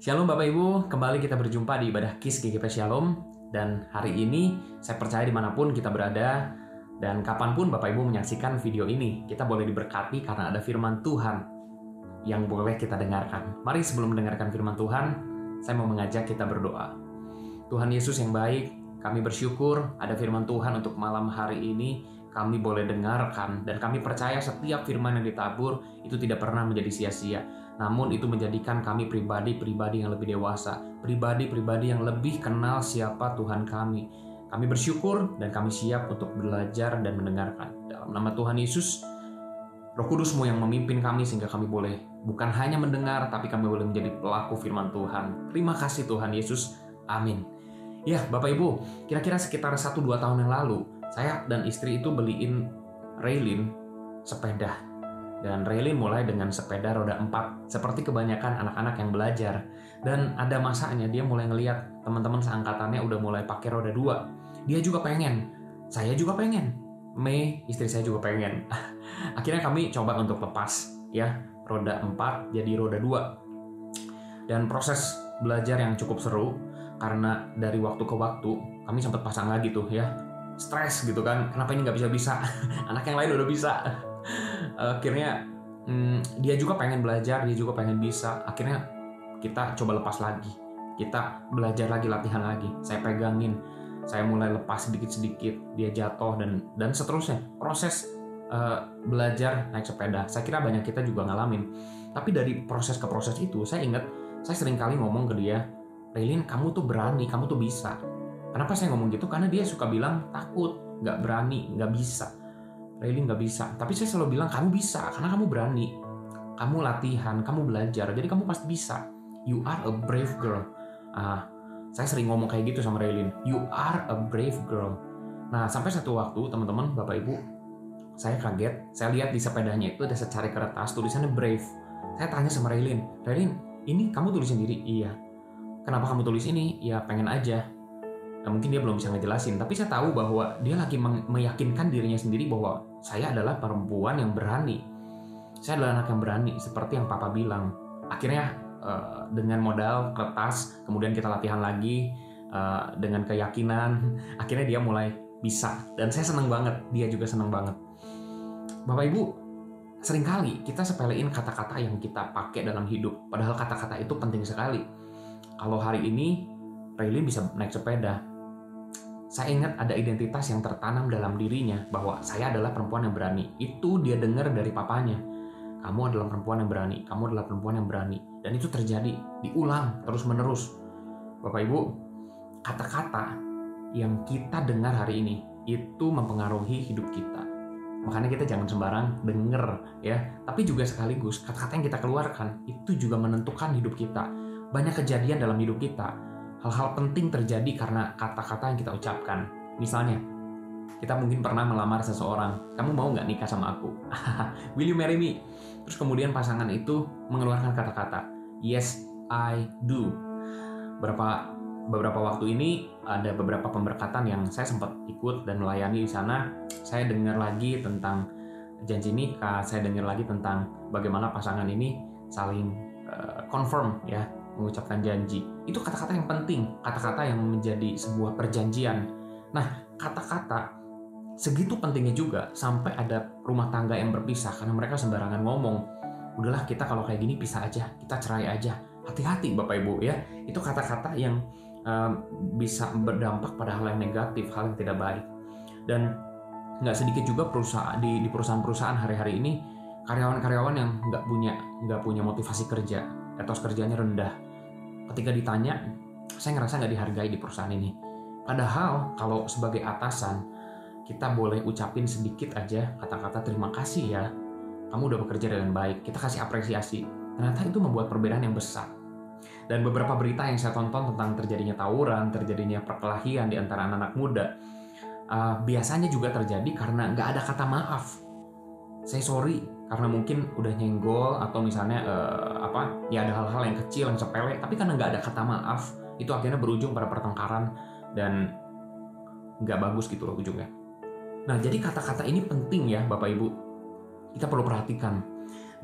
Shalom Bapak Ibu, kembali kita berjumpa di ibadah KIS GGP Shalom. Dan hari ini saya percaya dimanapun kita berada dan kapanpun Bapak Ibu menyaksikan video ini, kita boleh diberkati karena ada firman Tuhan yang boleh kita dengarkan. Mari sebelum mendengarkan firman Tuhan, saya mau mengajak kita berdoa. Tuhan Yesus yang baik, kami bersyukur ada firman Tuhan untuk malam hari ini kami boleh dengarkan, dan kami percaya setiap firman yang ditabur itu tidak pernah menjadi sia-sia. Namun itu menjadikan kami pribadi-pribadi yang lebih dewasa, pribadi-pribadi yang lebih kenal siapa Tuhan kami. Kami bersyukur dan kami siap untuk belajar dan mendengarkan. Dalam nama Tuhan Yesus, Roh Kudus-Mu yang memimpin kami sehingga kami boleh bukan hanya mendengar, tapi kami boleh menjadi pelaku firman Tuhan. Terima kasih Tuhan Yesus. Amin. Ya Bapak Ibu, kira-kira sekitar 1-2 tahun yang lalu, saya dan istri itu beliin Raylin sepeda. Dan Raylin mulai dengan sepeda roda 4, seperti kebanyakan anak-anak yang belajar. Dan ada masanya dia mulai ngelihat teman-teman seangkatannya udah mulai pakai roda 2. Dia juga pengen, saya juga pengen, Mei istri saya juga pengen. Akhirnya kami coba untuk lepas ya roda 4 jadi roda 2. Dan proses belajar yang cukup seru, karena dari waktu ke waktu kami sempat pasang lagi tuh ya, stres gitu kan, kenapa ini nggak bisa-bisa, anak yang lain udah bisa. Akhirnya dia juga pengen belajar, dia juga pengen bisa. Akhirnya kita coba lepas lagi, kita belajar lagi, latihan lagi. Saya pegangin, saya mulai lepas sedikit-sedikit, dia jatuh dan seterusnya. Proses belajar naik sepeda, saya kira banyak kita juga ngalamin. Tapi dari proses ke proses itu, saya ingat saya sering kali ngomong ke dia, Raylin, kamu tuh berani, kamu tuh bisa. Kenapa saya ngomong gitu? Karena dia suka bilang takut, nggak berani, nggak bisa. Raylin nggak bisa. Tapi saya selalu bilang kamu bisa, karena kamu berani. Kamu latihan, kamu belajar, jadi kamu pasti bisa. You are a brave girl. Saya sering ngomong kayak gitu sama Raylin. You are a brave girl. Nah, sampai satu waktu, teman-teman, Bapak Ibu, saya kaget. Saya lihat di sepedanya itu ada secari kertas, tulisannya brave. Saya tanya sama Raylin, ini kamu tulis sendiri? Iya. Kenapa kamu tulis ini? Ya pengen aja. Nah, mungkin dia belum bisa ngejelasin, tapi saya tahu bahwa dia lagi meyakinkan dirinya sendiri bahwa saya adalah perempuan yang berani. Saya adalah anak yang berani, seperti yang Papa bilang. Akhirnya dengan modal kertas, kemudian kita latihan lagi dengan keyakinan, akhirnya dia mulai bisa. Dan saya senang banget, dia juga senang banget. Bapak Ibu, seringkali kita sepelein kata-kata yang kita pakai dalam hidup, padahal kata-kata itu penting sekali. Kalau hari ini Raylin bisa naik sepeda, saya ingat ada identitas yang tertanam dalam dirinya bahwa saya adalah perempuan yang berani. Itu dia dengar dari papanya. Kamu adalah perempuan yang berani, kamu adalah perempuan yang berani. Dan itu terjadi, diulang terus-menerus. Bapak Ibu, kata-kata yang kita dengar hari ini itu mempengaruhi hidup kita. Makanya kita jangan sembarang denger ya, tapi juga sekaligus kata-kata yang kita keluarkan itu juga menentukan hidup kita. Banyak kejadian dalam hidup kita, hal-hal penting terjadi karena kata-kata yang kita ucapkan. Misalnya, kita mungkin pernah melamar seseorang, kamu mau nggak nikah sama aku? Will you marry me? Terus kemudian pasangan itu mengeluarkan kata-kata, yes, I do. Beberapa waktu ini ada beberapa pemberkatan yang saya sempat ikut dan melayani di sana. Saya dengar lagi tentang janji nikah, saya dengar lagi tentang bagaimana pasangan ini saling confirm ya, mengucapkan janji. Itu kata-kata yang penting, kata-kata yang menjadi sebuah perjanjian. Nah, kata-kata segitu pentingnya juga sampai ada rumah tangga yang berpisah karena mereka sembarangan ngomong. Udahlah, kita kalau kayak gini pisah aja, kita cerai aja. Hati-hati Bapak Ibu ya. Itu kata-kata yang bisa berdampak pada hal yang negatif, hal yang tidak baik. Dan nggak sedikit juga di perusahaan-perusahaan hari-hari ini karyawan-karyawan yang nggak punya motivasi kerja, etos kerjanya rendah. Ketika ditanya, saya ngerasa nggak dihargai di perusahaan ini. Padahal kalau sebagai atasan, kita boleh ucapin sedikit aja kata-kata terima kasih ya, kamu udah bekerja dengan baik, kita kasih apresiasi. Ternyata itu membuat perbedaan yang besar. Dan beberapa berita yang saya tonton tentang terjadinya tawuran, terjadinya perkelahian di antara anak-anak muda, biasanya juga terjadi karena nggak ada kata maaf. Saya sorry karena mungkin udah nyenggol atau misalnya ada hal-hal yang kecil yang sepele, tapi karena nggak ada kata maaf itu akhirnya berujung pada pertengkaran dan nggak bagus gitu loh ujungnya. Nah, jadi kata-kata ini penting ya Bapak Ibu, kita perlu perhatikan.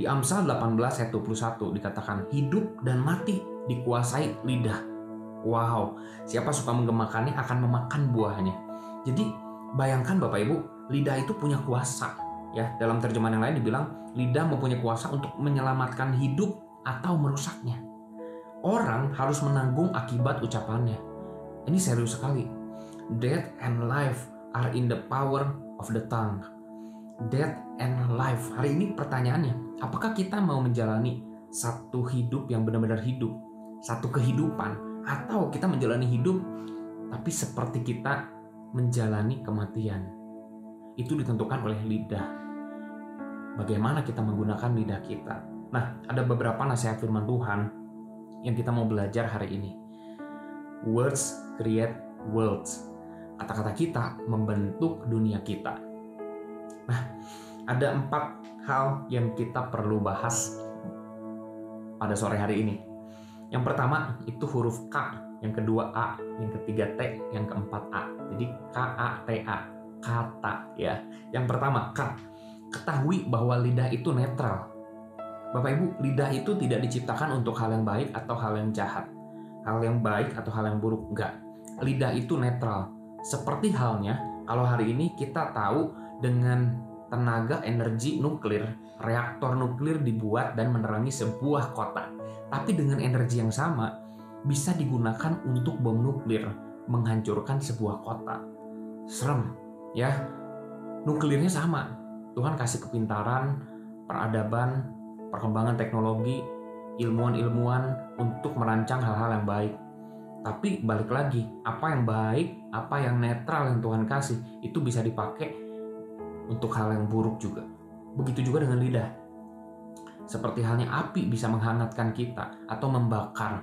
Di Amsal 18 ayat 21 dikatakan hidup dan mati dikuasai lidah. Wow, siapa suka menggemakannya akan memakan buahnya. Jadi bayangkan Bapak Ibu, lidah itu punya kuasa. Ya, dalam terjemahan yang lain dibilang lidah mempunyai kuasa untuk menyelamatkan hidup atau merusaknya. Orang harus menanggung akibat ucapannya. Ini serius sekali. Death and life are in the power of the tongue. Death and life. Hari ini pertanyaannya, apakah kita mau menjalani satu hidup yang benar-benar hidup, satu kehidupan, atau kita menjalani hidup tapi seperti kita menjalani kematian? Itu ditentukan oleh lidah. Bagaimana kita menggunakan lidah kita. Nah, ada beberapa nasihat firman Tuhan yang kita mau belajar hari ini. Words create worlds. Kata-kata kita membentuk dunia kita. Nah, ada 4 hal yang kita perlu bahas pada sore hari ini. Yang pertama itu huruf K, yang kedua A, yang ketiga T, yang keempat A. Jadi K-A-T-A, kata ya. Yang pertama K, ketahui bahwa lidah itu netral. Bapak Ibu, lidah itu tidak diciptakan untuk hal yang baik atau hal yang jahat. Hal yang baik atau hal yang buruk, enggak. Lidah itu netral. Seperti halnya kalau hari ini kita tahu dengan tenaga energi nuklir, reaktor nuklir dibuat dan menerangi sebuah kota. Tapi dengan energi yang sama bisa digunakan untuk bom nuklir menghancurkan sebuah kota. Serem, ya. Nuklirnya sama. Tuhan kasih kepintaran, peradaban, perkembangan teknologi, ilmuwan-ilmuwan untuk merancang hal-hal yang baik. Tapi balik lagi, apa yang baik, apa yang netral yang Tuhan kasih, itu bisa dipakai untuk hal yang buruk juga. Begitu juga dengan lidah. Seperti halnya api bisa menghangatkan kita atau membakar.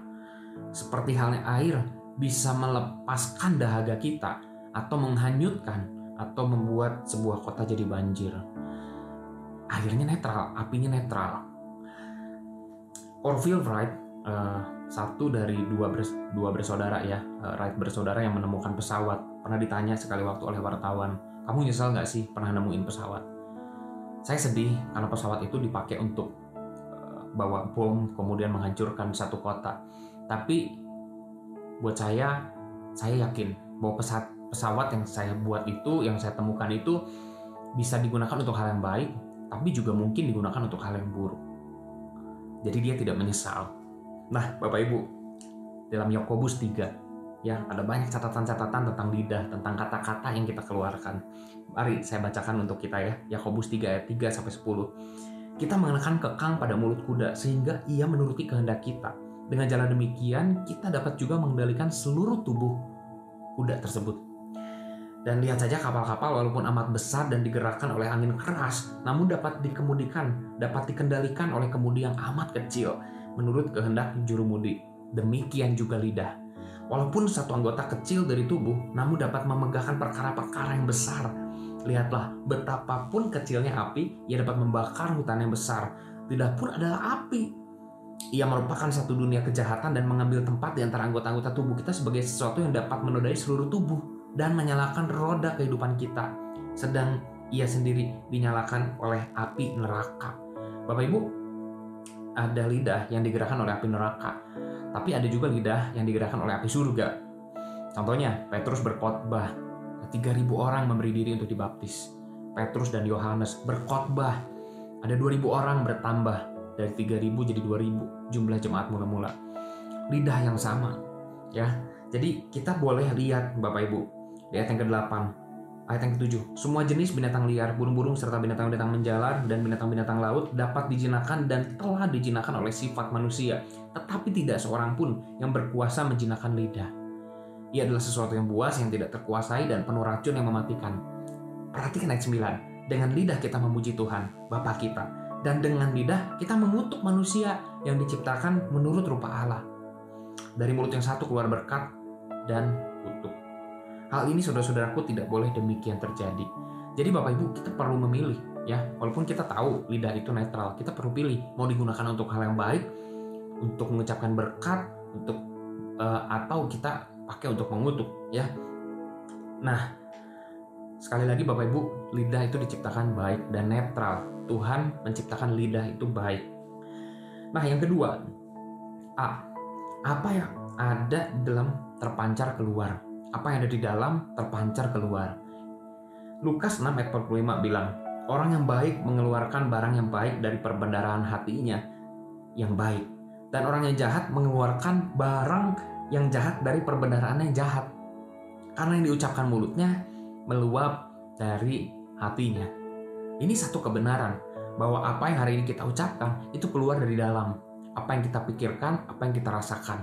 Seperti halnya air bisa melepaskan dahaga kita atau menghanyutkan atau membuat sebuah kota jadi banjir. Airnya netral, apinya netral. Orville Wright, satu dari dua bersaudara ya, Wright bersaudara yang menemukan pesawat. Pernah ditanya sekali waktu oleh wartawan, kamu nyesal nggak sih pernah nemuin pesawat? Saya sedih karena pesawat itu dipakai untuk bawa bom, kemudian menghancurkan satu kota. Tapi buat saya yakin bahwa pesawat yang saya buat itu, yang saya temukan itu bisa digunakan untuk hal yang baik, tapi juga mungkin digunakan untuk hal yang buruk. Jadi dia tidak menyesal. Nah, Bapak Ibu, dalam Yakobus 3 ya, ada banyak catatan-catatan tentang lidah, tentang kata-kata yang kita keluarkan. Mari saya bacakan untuk kita ya. Yakobus 3 ayat 3 sampai 10. Kita mengenakan kekang pada mulut kuda sehingga ia menuruti kehendak kita. Dengan jalan demikian, kita dapat juga mengendalikan seluruh tubuh kuda tersebut. Dan lihat saja kapal-kapal walaupun amat besar dan digerakkan oleh angin keras, namun dapat dikendalikan oleh kemudi yang amat kecil menurut kehendak jurumudi. Demikian juga lidah. Walaupun satu anggota kecil dari tubuh, namun dapat memegahkan perkara-perkara yang besar. Lihatlah, betapapun kecilnya api, ia dapat membakar hutan yang besar. Lidah pun adalah api. Ia merupakan satu dunia kejahatan dan mengambil tempat di antara anggota-anggota tubuh kita sebagai sesuatu yang dapat menodai seluruh tubuh dan menyalakan roda kehidupan kita, sedang ia sendiri dinyalakan oleh api neraka. Bapak Ibu, ada lidah yang digerakkan oleh api neraka, tapi ada juga lidah yang digerakkan oleh api surga. Contohnya, Petrus berkhotbah, 3.000 orang memberi diri untuk dibaptis. Petrus dan Yohanes berkhotbah, ada 2.000 orang bertambah, dari 3.000 jadi 2.000 jumlah jemaat mula-mula. Lidah yang sama, ya. Jadi kita boleh lihat Bapak Ibu, di ayat yang ke-8, ayat yang ke-7, semua jenis binatang liar, burung-burung serta binatang-binatang menjalar dan binatang-binatang laut dapat dijinakan dan telah dijinakan oleh sifat manusia, tetapi tidak seorang pun yang berkuasa menjinakkan lidah. Ia adalah sesuatu yang buas, yang tidak terkuasai dan penuh racun yang mematikan. Perhatikan ayat 9, dengan lidah kita memuji Tuhan, Bapa kita, dan dengan lidah kita mengutuk manusia yang diciptakan menurut rupa Allah. Dari mulut yang satu keluar berkat dan kutuk. Hal ini saudara-saudaraku tidak boleh demikian terjadi. Jadi Bapak Ibu, kita perlu memilih ya. Walaupun kita tahu lidah itu netral, kita perlu pilih mau digunakan untuk hal yang baik, untuk mengucapkan berkat, atau kita pakai untuk mengutuk ya. Nah, Sekali lagi Bapak Ibu, lidah itu diciptakan baik dan netral. Tuhan menciptakan lidah itu baik. Nah, yang kedua, apa yang ada di dalam terpancar keluar? Apa yang ada di dalam terpancar keluar? Lukas 6 ayat 45 bilang, orang yang baik mengeluarkan barang yang baik dari perbendaharaan hatinya yang baik. Dan orang yang jahat mengeluarkan barang yang jahat dari perbendaharaan yang jahat. Karena yang diucapkan mulutnya meluap dari hatinya. Ini satu kebenaran, bahwa apa yang hari ini kita ucapkan itu keluar dari dalam. Apa yang kita pikirkan, apa yang kita rasakan.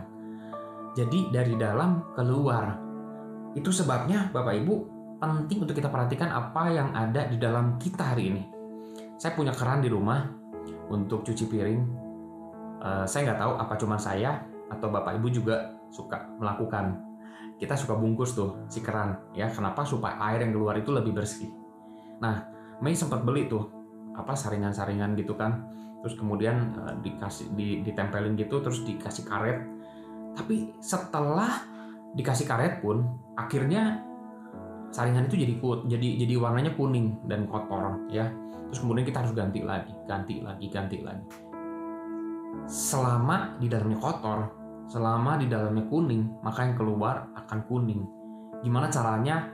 Jadi dari dalam keluar. Itu sebabnya Bapak Ibu penting untuk kita perhatikan apa yang ada di dalam kita hari ini. Saya punya keran di rumah untuk cuci piring. Saya nggak tahu apa cuma saya atau Bapak Ibu juga suka melakukan. Kita suka bungkus tuh si keran, ya. Kenapa? Supaya air yang keluar itu lebih bersih. Nah, Mei sempat beli tuh saringan-saringan gitu kan. Terus kemudian ditempelin gitu, terus dikasih karet. Tapi setelah dikasih karet pun, akhirnya saringan itu jadi warnanya kuning dan kotor, ya. Terus kemudian kita harus ganti lagi. Selama di dalamnya kotor, selama di dalamnya kuning, maka yang keluar akan kuning. Gimana caranya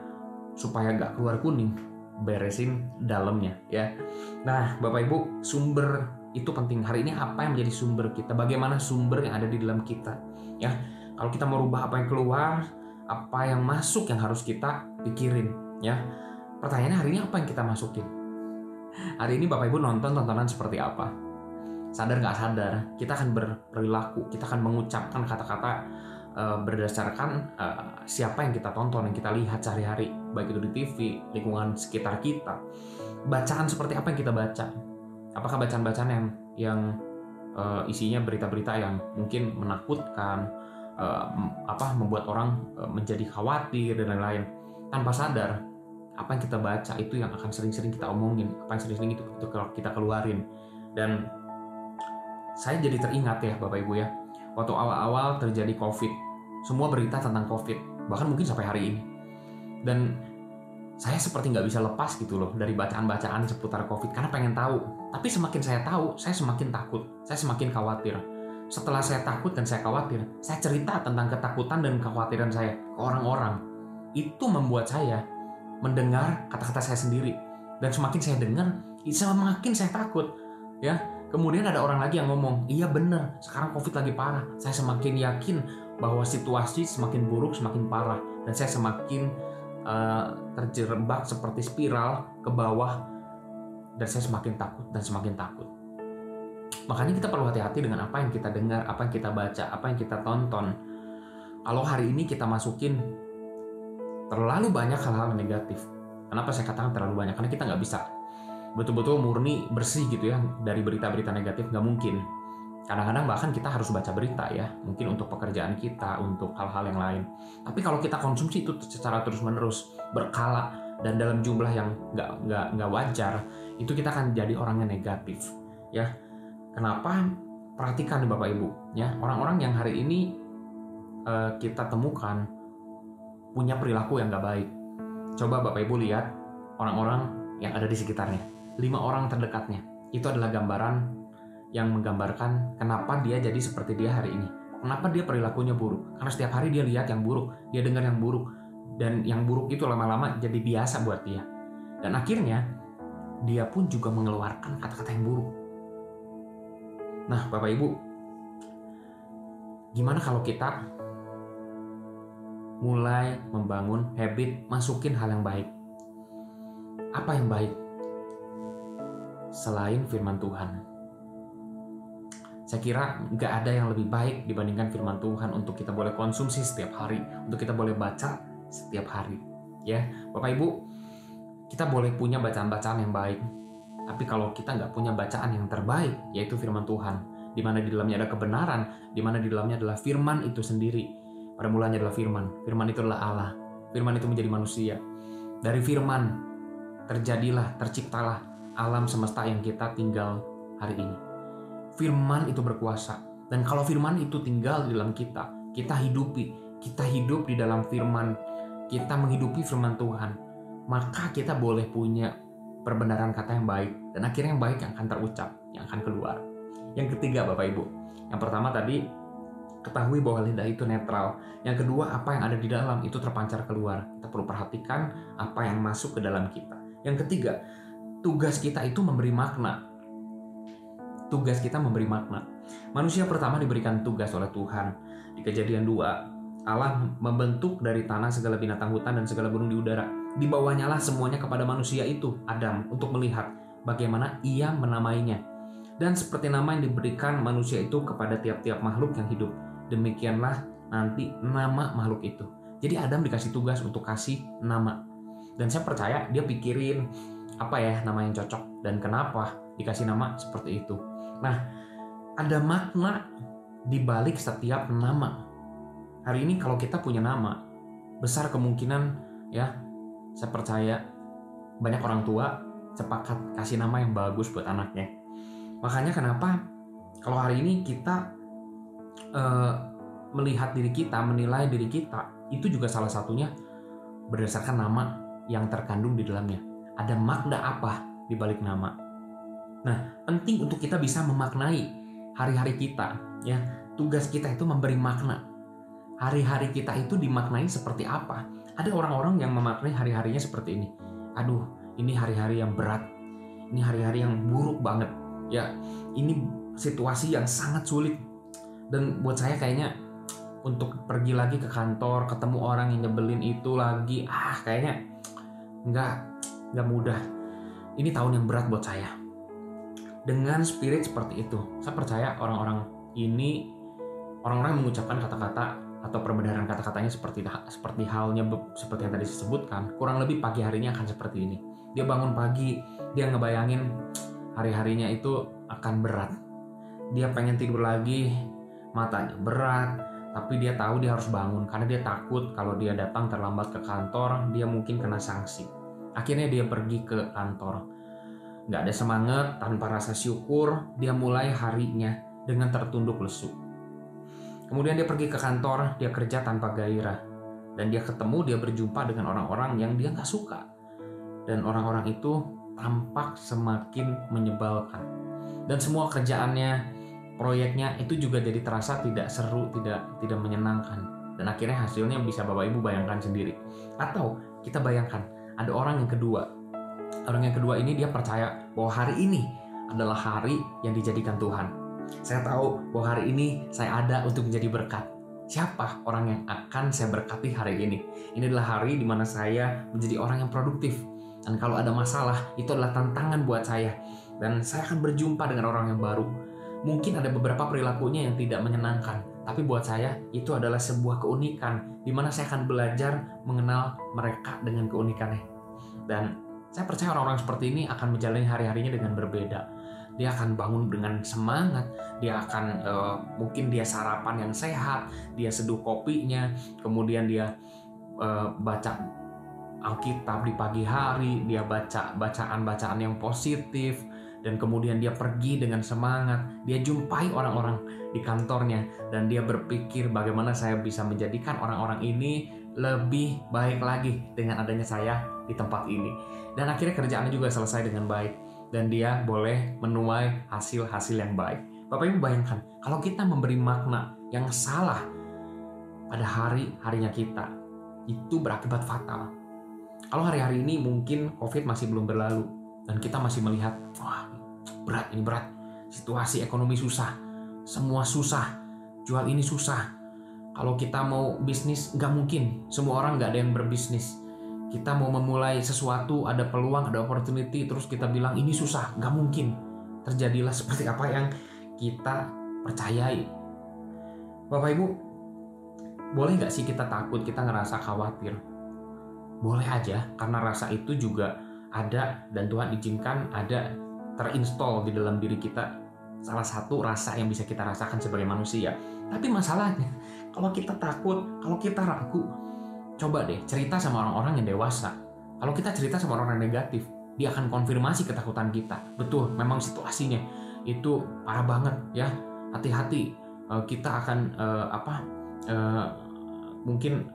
supaya gak keluar kuning? Beresin dalamnya, ya. Nah, Bapak Ibu, sumber itu penting. Hari ini apa yang menjadi sumber kita? Bagaimana sumber yang ada di dalam kita? Ya, kalau kita mau rubah apa yang keluar, apa yang masuk yang harus kita pikirin, ya. Pertanyaannya hari ini apa yang kita masukin? Hari ini Bapak Ibu nonton tontonan seperti apa? Sadar nggak sadar, kita akan berperilaku, kita akan mengucapkan kata-kata berdasarkan siapa yang kita tonton, yang kita lihat sehari-hari, baik itu di TV, lingkungan sekitar kita. Bacaan seperti apa yang kita baca? Apakah bacaan-bacaan yang isinya berita-berita yang mungkin menakutkan, membuat orang menjadi khawatir dan lain-lain? Tanpa sadar, apa yang kita baca itu yang akan sering-sering kita omongin, apa yang sering-sering itu kita keluarin. Dan saya jadi teringat ya Bapak Ibu, ya, waktu awal-awal terjadi COVID, semua berita tentang COVID, bahkan mungkin sampai hari ini. Dan saya seperti nggak bisa lepas gitu loh dari bacaan-bacaan seputar COVID, karena pengen tahu. Tapi semakin saya tahu, saya semakin takut, saya semakin khawatir. Setelah saya takut dan saya khawatir, saya cerita tentang ketakutan dan kekhawatiran saya ke orang-orang. Itu membuat saya mendengar kata-kata saya sendiri. Dan semakin saya dengar, semakin saya takut, ya. Kemudian ada orang lagi yang ngomong, iya bener, sekarang COVID lagi parah. Saya semakin yakin bahwa situasi semakin buruk, semakin parah. Dan saya semakin terjerembab seperti spiral ke bawah. Dan saya semakin takut dan semakin takut. Makanya kita perlu hati-hati dengan apa yang kita dengar, apa yang kita baca, apa yang kita tonton. Kalau hari ini kita masukin terlalu banyak hal-hal negatif. Kenapa saya katakan terlalu banyak? Karena kita nggak bisa betul-betul murni bersih gitu ya dari berita-berita negatif, nggak mungkin. Kadang-kadang bahkan kita harus baca berita, ya, mungkin untuk pekerjaan kita, untuk hal-hal yang lain. Tapi kalau kita konsumsi itu secara terus-menerus, berkala, dan dalam jumlah yang nggak wajar, itu kita akan jadi orang yang negatif, ya. Kenapa? Perhatikan nih Bapak Ibu, ya, orang-orang yang hari ini kita temukan punya perilaku yang nggak baik. Coba Bapak Ibu lihat orang-orang yang ada di sekitarnya. 5 orang terdekatnya. Itu adalah gambaran yang menggambarkan kenapa dia jadi seperti dia hari ini. Kenapa dia perilakunya buruk? Karena setiap hari dia lihat yang buruk, dia dengar yang buruk, dan yang buruk itu lama-lama jadi biasa buat dia. Dan akhirnya dia pun juga mengeluarkan kata-kata yang buruk. Nah, Bapak Ibu, gimana kalau kita mulai membangun habit masukin hal yang baik? Apa yang baik selain firman Tuhan? Saya kira nggak ada yang lebih baik dibandingkan firman Tuhan untuk kita boleh konsumsi setiap hari, untuk kita boleh baca setiap hari, ya Bapak Ibu. Kita boleh punya bacaan-bacaan yang baik, tapi kalau kita nggak punya bacaan yang terbaik, yaitu firman Tuhan, di mana di dalamnya ada kebenaran, di mana di dalamnya adalah firman itu sendiri. Pada mulanya adalah firman, firman itu adalah Allah, firman itu menjadi manusia. Dari firman terjadilah, terciptalah alam semesta yang kita tinggal hari ini. Firman itu berkuasa. Dan kalau firman itu tinggal di dalam kita hidup di dalam firman, kita menghidupi firman Tuhan, maka kita boleh punya perbenaran kata yang baik, dan akhirnya yang baik yang akan terucap, yang akan keluar. Yang ketiga, Bapak Ibu, yang pertama tadi, ketahui bahwa lidah itu netral. Yang kedua, apa yang ada di dalam itu terpancar keluar. Kita perlu perhatikan apa yang masuk ke dalam kita. Yang ketiga, tugas kita itu memberi makna. Tugas kita memberi makna. Manusia pertama diberikan tugas oleh Tuhan. Di Kejadian 2, Allah membentuk dari tanah segala binatang hutan dan segala burung di udara. Dibawanyalah semuanya kepada manusia itu, Adam, untuk melihat bagaimana ia menamainya. Dan seperti nama yang diberikan manusia itu kepada tiap-tiap makhluk yang hidup, demikianlah nanti nama makhluk itu. Jadi Adam dikasih tugas untuk kasih nama. Dan saya percaya dia pikirin apa ya nama yang cocok dan kenapa dikasih nama seperti itu. Nah, ada makna di balik setiap nama. Hari ini kalau kita punya nama, besar kemungkinan ya, saya percaya banyak orang tua sepakat kasih nama yang bagus buat anaknya. Makanya kenapa kalau hari ini kita melihat diri kita, menilai diri kita, itu juga salah satunya berdasarkan nama yang terkandung di dalamnya. Ada makna apa di balik nama? Nah, penting untuk kita bisa memaknai hari-hari kita, ya. Tugas kita itu memberi makna. Hari-hari kita itu dimaknai seperti apa? Ada orang-orang yang memaknai hari-harinya seperti ini. Aduh, ini hari-hari yang berat. Ini hari-hari yang buruk banget. Ya, ini situasi yang sangat sulit. Dan buat saya kayaknya untuk pergi lagi ke kantor, ketemu orang yang nyebelin itu lagi, kayaknya nggak mudah. Ini tahun yang berat buat saya. Dengan spirit seperti itu, saya percaya orang-orang yang mengucapkan kata-kata atau perbenaran kata-katanya seperti halnya seperti yang tadi disebutkan, kurang lebih pagi harinya akan seperti ini. Dia bangun pagi, dia ngebayangin hari-harinya itu akan berat. Dia pengen tidur lagi, matanya berat, tapi dia tahu dia harus bangun karena dia takut kalau dia datang terlambat ke kantor, dia mungkin kena sanksi. Akhirnya dia pergi ke kantor. Nggak ada semangat, tanpa rasa syukur, dia mulai harinya dengan tertunduk lesu. Kemudian dia pergi ke kantor, dia kerja tanpa gairah. Dan dia berjumpa dengan orang-orang yang dia nggak suka. Dan orang-orang itu tampak semakin menyebalkan. Dan semua kerjaannya, proyeknya itu juga jadi terasa tidak seru, tidak menyenangkan. Dan akhirnya hasilnya bisa Bapak Ibu bayangkan sendiri. Atau kita bayangkan ada orang yang kedua. Orang yang kedua ini dia percaya bahwa hari ini adalah hari yang dijadikan Tuhan. Saya tahu bahwa hari ini saya ada untuk menjadi berkat. Siapa orang yang akan saya berkati hari ini? Ini adalah hari di mana saya menjadi orang yang produktif. Dan kalau ada masalah, itu adalah tantangan buat saya. Dan saya akan berjumpa dengan orang yang baru. Mungkin ada beberapa perilakunya yang tidak menyenangkan. Tapi buat saya, itu adalah sebuah keunikan. Di mana saya akan belajar mengenal mereka dengan keunikannya. Dan saya percaya orang-orang seperti ini akan menjalani hari-harinya dengan berbeda. Dia akan bangun dengan semangat. Dia akan mungkin dia sarapan yang sehat. Dia seduh kopinya. Kemudian dia baca Alkitab di pagi hari, dia baca bacaan-bacaan yang positif, dan kemudian dia pergi dengan semangat, dia jumpai orang-orang di kantornya, dan dia berpikir bagaimana saya bisa menjadikan orang-orang ini lebih baik lagi dengan adanya saya di tempat ini. Dan akhirnya kerjaannya juga selesai dengan baik, dan dia boleh menuai hasil-hasil yang baik. Bapak Ibu bayangkan, kalau kita memberi makna yang salah pada hari-harinya kita, itu berakibat fatal. Kalau hari-hari ini mungkin COVID masih belum berlalu dan kita masih melihat, wah ini berat, situasi ekonomi susah, semua susah, jual ini susah. Kalau kita mau bisnis nggak mungkin, semua orang nggak ada yang berbisnis. Kita mau memulai sesuatu, ada peluang, ada opportunity, terus kita bilang ini susah, nggak mungkin. Terjadilah seperti apa yang kita percayai. Bapak Ibu, boleh nggak sih kita takut, kita ngerasa khawatir? Boleh aja, karena rasa itu juga ada dan Tuhan izinkan ada terinstall di dalam diri kita. Salah satu rasa yang bisa kita rasakan sebagai manusia. Tapi masalahnya, kalau kita takut, kalau kita ragu, coba deh cerita sama orang-orang yang dewasa. Kalau kita cerita sama orang yang negatif, dia akan konfirmasi ketakutan kita. Betul, memang situasinya itu parah banget ya. Hati-hati, kita akan mungkin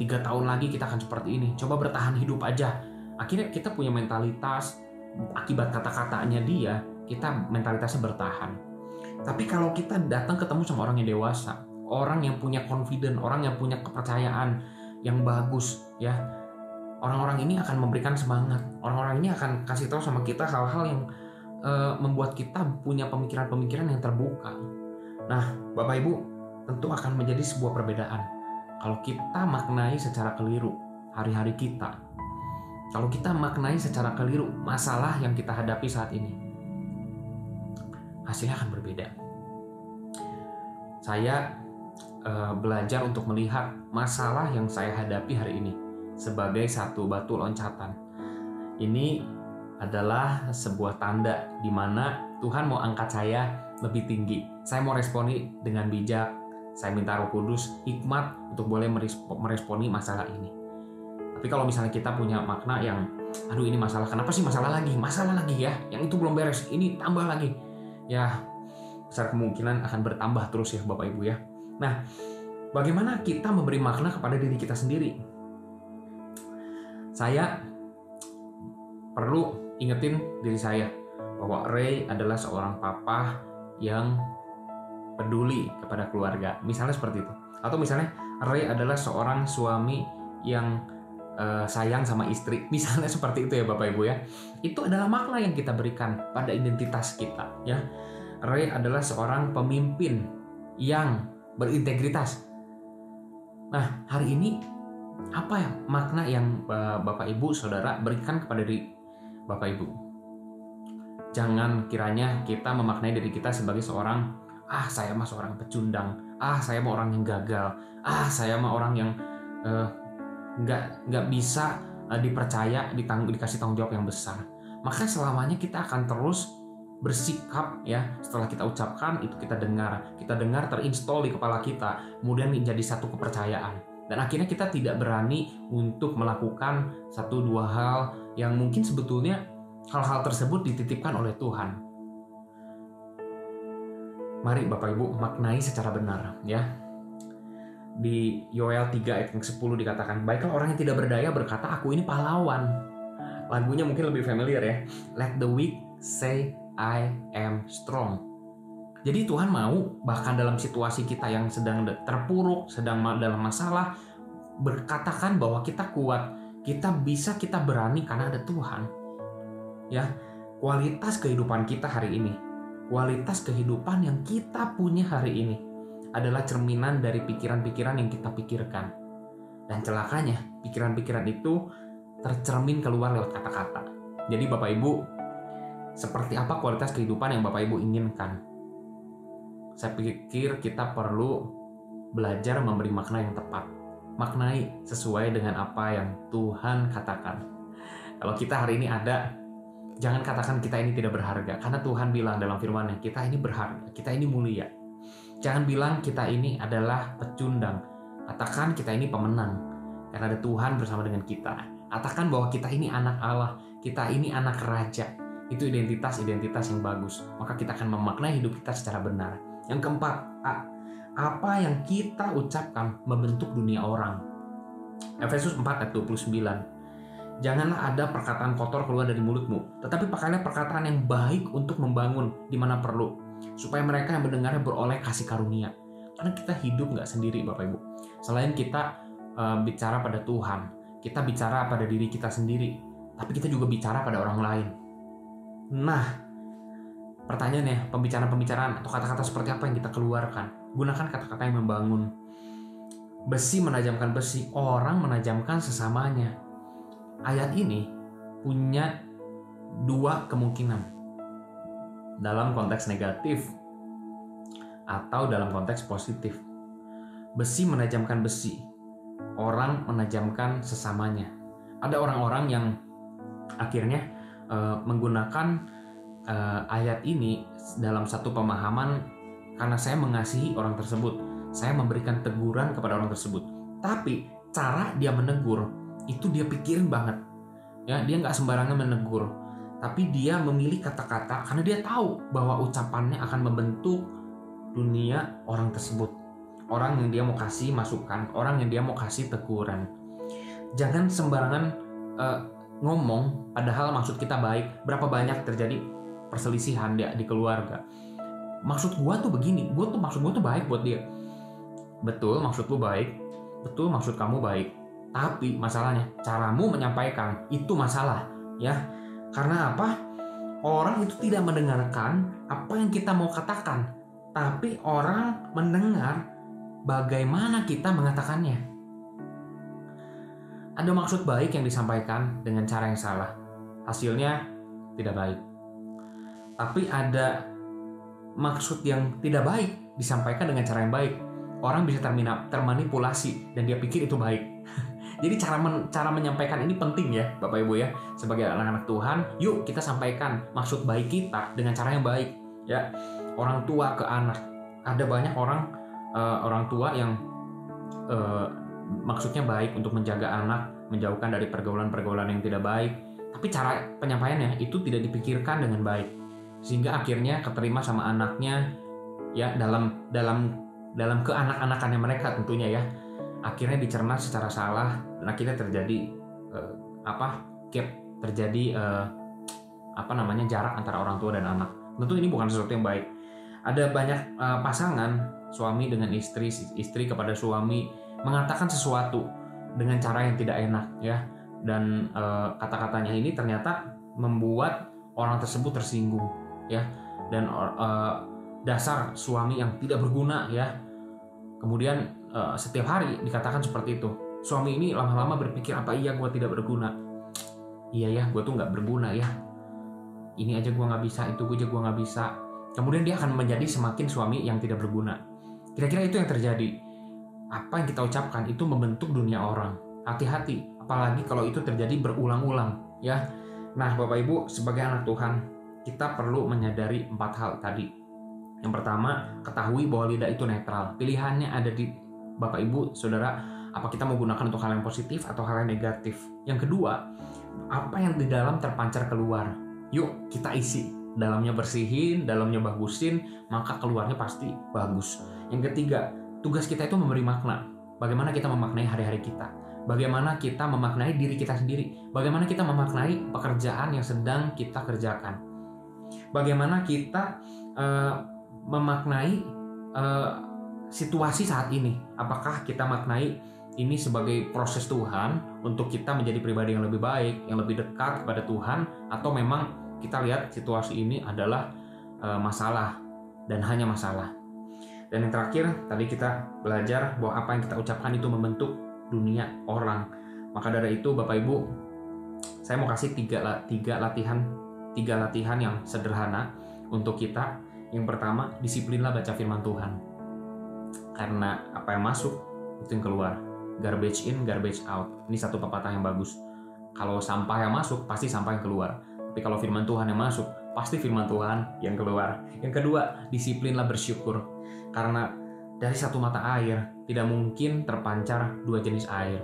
3 tahun lagi kita akan seperti ini. Coba bertahan hidup aja. Akhirnya kita punya mentalitas, akibat kata-katanya dia, kita mentalitasnya bertahan. Tapi kalau kita datang ketemu sama orang yang dewasa, orang yang punya confident, orang yang punya kepercayaan yang bagus, ya, orang-orang ini akan memberikan semangat. Orang-orang ini akan kasih tahu sama kita hal-hal yang membuat kita punya pemikiran-pemikiran yang terbuka. Nah, Bapak Ibu, tentu akan menjadi sebuah perbedaan kalau kita maknai secara keliru hari-hari kita. Kalau kita maknai secara keliru masalah yang kita hadapi saat ini, hasilnya akan berbeda. Saya belajar untuk melihat masalah yang saya hadapi hari ini sebagai satu batu loncatan. Ini adalah sebuah tanda di mana Tuhan mau angkat saya lebih tinggi. Saya mau responi dengan bijak. Saya minta Roh Kudus hikmat untuk boleh meresponi masalah ini. Tapi kalau misalnya kita punya makna yang, aduh ini masalah, kenapa sih masalah lagi ya, yang itu belum beres, ini tambah lagi, ya besar kemungkinan akan bertambah terus ya Bapak Ibu ya. Nah, bagaimana kita memberi makna kepada diri kita sendiri? Saya perlu ingetin diri saya bahwa Ray adalah seorang papa yang peduli kepada keluarga, misalnya seperti itu. Atau misalnya Ray adalah seorang suami yang sayang sama istri, misalnya seperti itu ya Bapak Ibu ya. Itu adalah makna yang kita berikan pada identitas kita ya. Ray adalah seorang pemimpin yang berintegritas. Nah, hari ini apa ya makna yang Bapak Ibu Saudara berikan kepada diri Bapak Ibu? Jangan kiranya kita memaknai diri kita sebagai seorang, saya mah seorang pecundang, saya mah orang yang gagal, saya mah orang yang nggak bisa dipercaya, dikasih tanggung jawab yang besar. Maka selamanya kita akan terus bersikap ya, setelah kita ucapkan itu kita dengar terinstall di kepala kita, kemudian menjadi satu kepercayaan, dan akhirnya kita tidak berani untuk melakukan satu dua hal yang mungkin sebetulnya hal-hal tersebut dititipkan oleh Tuhan. Mari Bapak Ibu maknai secara benar ya. Di Yoel 3 ayat yang 10 dikatakan, baiklah orang yang tidak berdaya berkata, aku ini pahlawan. Lagunya mungkin lebih familiar ya. Let the weak say I am strong. Jadi Tuhan mau bahkan dalam situasi kita yang sedang terpuruk, sedang dalam masalah, berkatakan bahwa kita kuat, kita bisa, kita berani karena ada Tuhan. Ya, kualitas kehidupan kita hari ini, kualitas kehidupan yang kita punya hari ini adalah cerminan dari pikiran-pikiran yang kita pikirkan. Dan celakanya, pikiran-pikiran itu tercermin keluar lewat kata-kata. Jadi Bapak Ibu, seperti apa kualitas kehidupan yang Bapak Ibu inginkan? Saya pikir kita perlu belajar memberi makna yang tepat. Maknai sesuai dengan apa yang Tuhan katakan. Kalau kita hari ini ada, jangan katakan kita ini tidak berharga. Karena Tuhan bilang dalam firman-Nya, kita ini berharga, kita ini mulia. Jangan bilang kita ini adalah pecundang. Katakan kita ini pemenang, karena ada Tuhan bersama dengan kita. Katakan bahwa kita ini anak Allah, kita ini anak raja. Itu identitas-identitas yang bagus. Maka kita akan memaknai hidup kita secara benar. Yang keempat, apa yang kita ucapkan membentuk dunia orang. Efesus 4 ayat 29. Janganlah ada perkataan kotor keluar dari mulutmu, tetapi pakailah perkataan yang baik untuk membangun di mana perlu, supaya mereka yang mendengarnya beroleh kasih karunia. Karena kita hidup nggak sendiri Bapak Ibu. Selain kita bicara pada Tuhan, kita bicara pada diri kita sendiri, tapi kita juga bicara pada orang lain. Nah, pertanyaannya, pembicaraan-pembicaraan atau kata-kata seperti apa yang kita keluarkan? Gunakan kata-kata yang membangun. Besi menajamkan besi, orang menajamkan sesamanya. Ayat ini punya dua kemungkinan. Dalam konteks negatif atau dalam konteks positif. Besi menajamkan besi, orang menajamkan sesamanya. Ada orang-orang yang akhirnya menggunakan ayat ini dalam satu pemahaman, karena saya mengasihi orang tersebut, saya memberikan teguran kepada orang tersebut. Tapi cara dia menegur itu dia pikirin banget. Ya, dia nggak sembarangan menegur, tapi dia memilih kata-kata karena dia tahu bahwa ucapannya akan membentuk dunia orang tersebut. Orang yang dia mau kasih masukan, orang yang dia mau kasih teguran. Jangan sembarangan ngomong padahal maksud kita baik. Berapa banyak terjadi perselisihan di keluarga. Maksud gua tuh begini, maksud gua tuh baik buat dia. Betul, maksud lu baik. Betul, maksud kamu baik. Tapi masalahnya caramu menyampaikan itu masalah, ya. Karena apa? Orang itu tidak mendengarkan apa yang kita mau katakan, tapi orang mendengar bagaimana kita mengatakannya. Ada maksud baik yang disampaikan dengan cara yang salah. Hasilnya tidak baik. Tapi ada maksud yang tidak baik disampaikan dengan cara yang baik. Orang bisa termanipulasi dan dia pikir itu baik. Jadi cara menyampaikan ini penting ya Bapak Ibu ya. Sebagai anak-anak Tuhan, yuk kita sampaikan maksud baik kita dengan cara yang baik ya. Orang tua ke anak. Ada banyak orang tua yang maksudnya baik untuk menjaga anak, menjauhkan dari pergaulan-pergaulan yang tidak baik. Tapi cara penyampaiannya itu tidak dipikirkan dengan baik. Sehingga akhirnya keterima sama anaknya ya dalam keanak-anakannya mereka tentunya ya. Akhirnya dicerna secara salah dan akhirnya terjadi jarak antara orang tua dan anak. Tentu ini bukan sesuatu yang baik. Ada banyak pasangan suami dengan istri kepada suami mengatakan sesuatu dengan cara yang tidak enak ya, dan kata-katanya ini ternyata membuat orang tersebut tersinggung ya, dan dasar suami yang tidak berguna ya. Kemudian setiap hari dikatakan seperti itu. Suami ini lama-lama berpikir, apa iya gue tidak berguna? Iya ya, gue tuh nggak berguna ya. Ini aja gue nggak bisa, itu aja gue nggak bisa. Kemudian dia akan menjadi semakin suami yang tidak berguna. Kira-kira itu yang terjadi. Apa yang kita ucapkan itu membentuk dunia orang. Hati-hati, apalagi kalau itu terjadi berulang-ulang ya. Nah Bapak Ibu, sebagai anak Tuhan, kita perlu menyadari 4 hal tadi. Yang pertama, ketahui bahwa lidah itu netral. Pilihannya ada di Bapak Ibu, Saudara, apa kita mau gunakan untuk hal yang positif atau hal yang negatif. Yang kedua, apa yang di dalam terpancar keluar. Yuk kita isi. Dalamnya bersihin, dalamnya bagusin, maka keluarnya pasti bagus. Yang ketiga, tugas kita itu memberi makna. Bagaimana kita memaknai hari-hari kita. Bagaimana kita memaknai diri kita sendiri. Bagaimana kita memaknai pekerjaan yang sedang kita kerjakan. Bagaimana kita memaknai situasi saat ini. Apakah kita maknai ini sebagai proses Tuhan untuk kita menjadi pribadi yang lebih baik, yang lebih dekat kepada Tuhan, atau memang kita lihat situasi ini adalah masalah dan hanya masalah. Dan yang terakhir, tadi kita belajar bahwa apa yang kita ucapkan itu membentuk dunia orang. Maka dari itu Bapak Ibu, saya mau kasih tiga latihan yang sederhana untuk kita. Yang pertama, disiplinlah baca firman Tuhan. Karena apa yang masuk, itu yang keluar. Garbage in, garbage out. Ini satu pepatah yang bagus. Kalau sampah yang masuk, pasti sampah yang keluar. Tapi kalau firman Tuhan yang masuk, pasti firman Tuhan yang keluar. Yang kedua, disiplinlah bersyukur. Karena dari satu mata air, tidak mungkin terpancar 2 jenis air.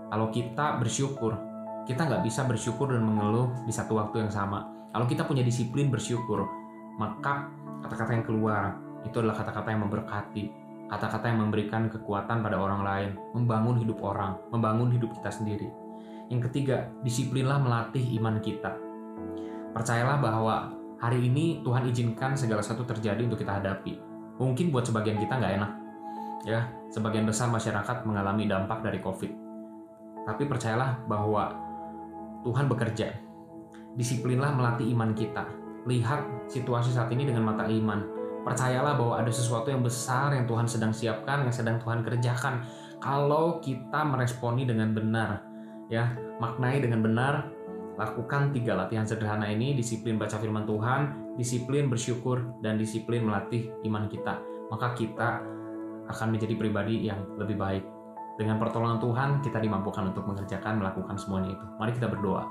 Kalau kita bersyukur, kita nggak bisa bersyukur dan mengeluh di satu waktu yang sama. Kalau kita punya disiplin bersyukur, maka kata-kata yang keluar itu adalah kata-kata yang memberkati, kata-kata yang memberikan kekuatan pada orang lain, membangun hidup orang, membangun hidup kita sendiri. Yang ketiga, disiplinlah melatih iman kita. Percayalah bahwa hari ini Tuhan izinkan segala sesuatu terjadi untuk kita hadapi. Mungkin buat sebagian kita nggak enak, ya, sebagian besar masyarakat mengalami dampak dari COVID. Tapi percayalah bahwa Tuhan bekerja. Disiplinlah melatih iman kita. Lihat situasi saat ini dengan mata iman. Percayalah bahwa ada sesuatu yang besar yang Tuhan sedang siapkan, yang sedang Tuhan kerjakan. Kalau kita meresponi dengan benar, ya, maknai dengan benar, lakukan 3 latihan sederhana ini: disiplin baca firman Tuhan, disiplin bersyukur, dan disiplin melatih iman kita. Maka kita akan menjadi pribadi yang lebih baik. Dengan pertolongan Tuhan, kita dimampukan untuk melakukan semuanya itu. Mari kita berdoa.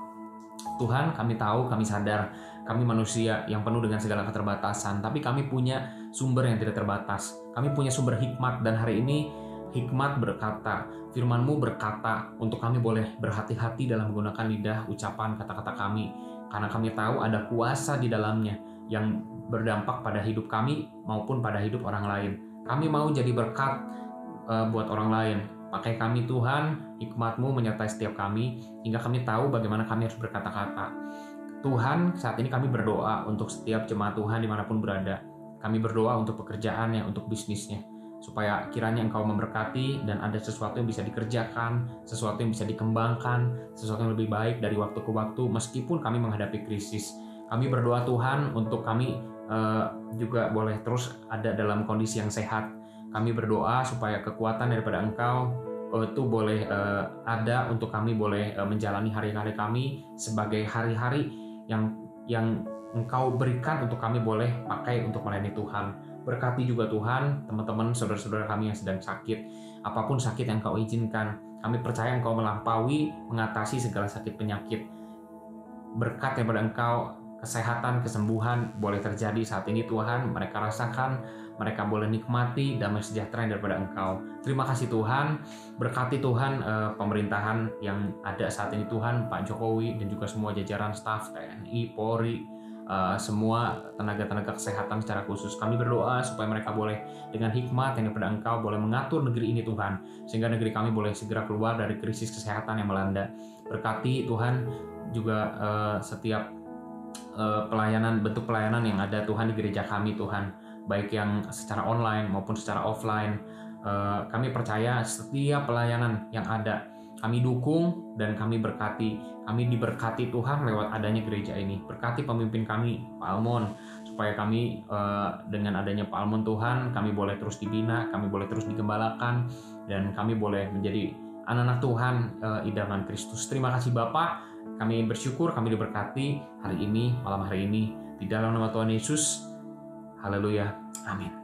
Tuhan, kami tahu, kami sadar, kami manusia yang penuh dengan segala keterbatasan, tapi kami punya sumber yang tidak terbatas. Kami punya sumber hikmat, dan hari ini hikmat berkata, firman-Mu berkata untuk kami boleh berhati-hati dalam menggunakan lidah, ucapan, kata-kata kami, karena kami tahu ada kuasa di dalamnya yang berdampak pada hidup kami maupun pada hidup orang lain. Kami mau jadi berkat buat orang lain. Pakai kami Tuhan, hikmat-Mu menyertai setiap kami, hingga kami tahu bagaimana kami harus berkata-kata. Tuhan, saat ini kami berdoa untuk setiap jemaat Tuhan dimanapun berada. Kami berdoa untuk pekerjaannya, untuk bisnisnya, supaya kiranya Engkau memberkati dan ada sesuatu yang bisa dikerjakan, sesuatu yang bisa dikembangkan, sesuatu yang lebih baik dari waktu ke waktu meskipun kami menghadapi krisis. Kami berdoa Tuhan untuk kami juga boleh terus ada dalam kondisi yang sehat. Kami berdoa supaya kekuatan daripada Engkau itu boleh ada untuk kami boleh menjalani hari-hari kami sebagai hari-hari yang Engkau berikan untuk kami boleh pakai untuk melayani Tuhan. Berkati juga Tuhan teman-teman saudara-saudara kami yang sedang sakit, apapun sakit yang Engkau izinkan. Kami percaya Engkau melampaui mengatasi segala sakit penyakit. Berkat daripada Engkau, kesehatan, kesembuhan boleh terjadi saat ini Tuhan. Mereka rasakan, mereka boleh nikmati damai sejahtera yang daripada Engkau. Terima kasih Tuhan. Berkati Tuhan pemerintahan yang ada saat ini Tuhan, Pak Jokowi dan juga semua jajaran staf TNI, Polri, semua tenaga-tenaga kesehatan secara khusus. Kami berdoa supaya mereka boleh dengan hikmat yang daripada Engkau boleh mengatur negeri ini Tuhan, sehingga negeri kami boleh segera keluar dari krisis kesehatan yang melanda. Berkati Tuhan juga setiap pelayanan, bentuk pelayanan yang ada Tuhan di gereja kami Tuhan, baik yang secara online maupun secara offline. Kami percaya setiap pelayanan yang ada kami dukung dan kami berkati. Kami diberkati Tuhan lewat adanya gereja ini. Berkati pemimpin kami, Pak Almon, supaya kami dengan adanya Pak Almon Tuhan, kami boleh terus dibina, kami boleh terus digembalakan, dan kami boleh menjadi anak-anak Tuhan idaman Kristus. Terima kasih Bapak. Kami bersyukur, kami diberkati hari ini, malam hari ini. Di dalam nama Tuhan Yesus. Haleluya. Amin.